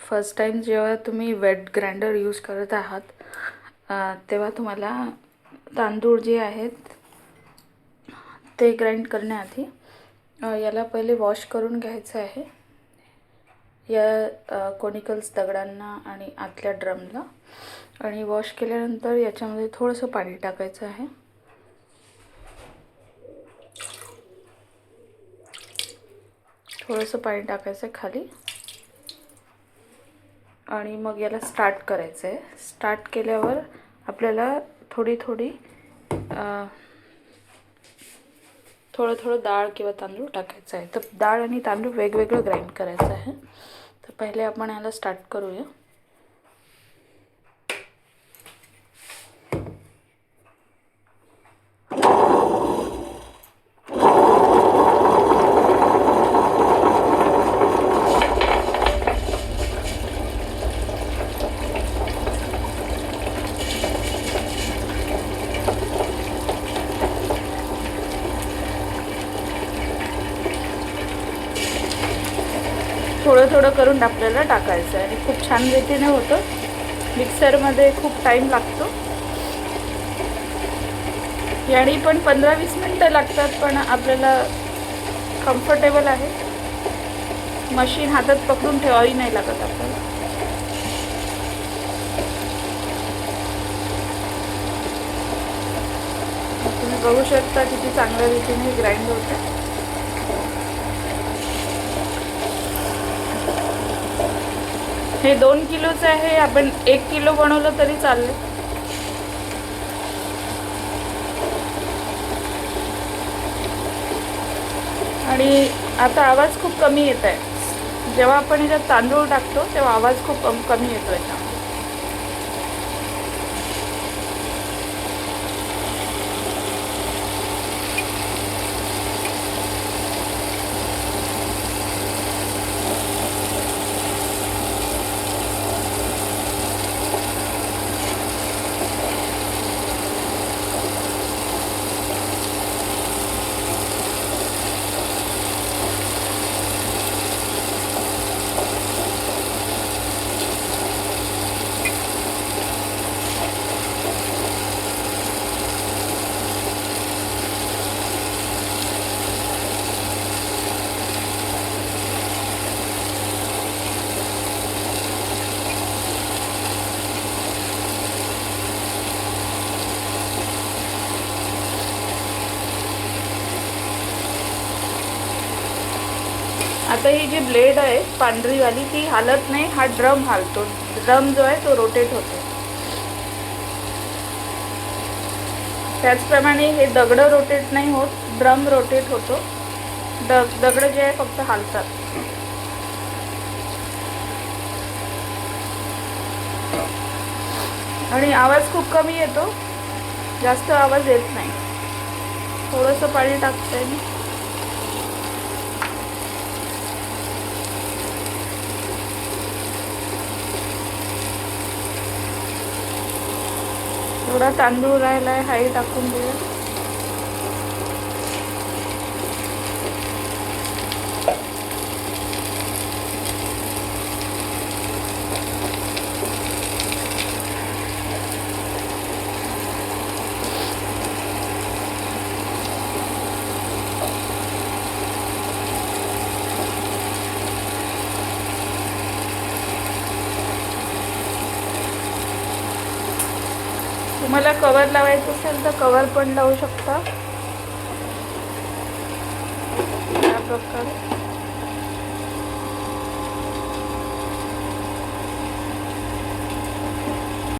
First time जेव्हा तुम्ही weight grinder use करत आहात तेव्हा तुम्हाला तांदूळ जे आहेत ते ग्राइंड करण्याआधी याला पहिले वॉश करून घ्यायचं आहे, या कोनिकल्स दगडांना आणि आतल्या ड्रमला. आणि वॉश केल्यानंतर याच्यामध्ये थोडंसं पाणी टाकायचं आहे. थोडंसं पाणी टाकायचं खाली आणि मग याला स्टार्ट करायचं आहे. स्टार्ट केल्यावर आपल्याला थोडी थोडं डाळ किंवा तांदूळ टाकायचं आहे. तर डाळ आणि तांदूळ वेगवेगळं ग्राइंड करायचं आहे. तर पहिले आपण याला स्टार्ट करूया. थोडं करून आपल्याला टाकायचं आहे आणि खूप छान रीतीने होतं. मिक्सरमध्ये खूप टाईम लागतो, याने पण 15-20 मिनटं लागतात, पण आपल्याला कम्फर्टेबल आहे. मशीन हातात पकडून ठेवावी नाही लागत आपल्याला. तुम्ही बघू शकता किती चांगल्या रीतीने ग्राइंड होतं. हे 2 किलोचं आहे, आपण 1 किलो बनवलं तरी चालेल. आणि आता आवाज खूप कमी येत आहे. जेव्हा आपण याच्यात तांदूळ टाकतो तेव्हा आवाज खूप कमी येतो याच्यामध्ये. आता ही जी ब्लेड आहे पांढरीवाली ती हालत नाही, हा ड्रम हालतो. ड्रम जो आहे तो रोटेट होतो. त्याचप्रमाणे हे दगड रोटेट नाही होत, ड्रम रोटेट होतो. दगड जे आहे फक्त हालतात. आणि आवाज खूप कमी येतो, जास्त आवाज येत नाही. थोडंसं पाणी टाकते मी. थोडा तांदूळ राहिला आहे, हाही टाकून देऊया. तुम्हाला कवर लावायचं असेल तर कवर पण लावू शकता या प्रकारे.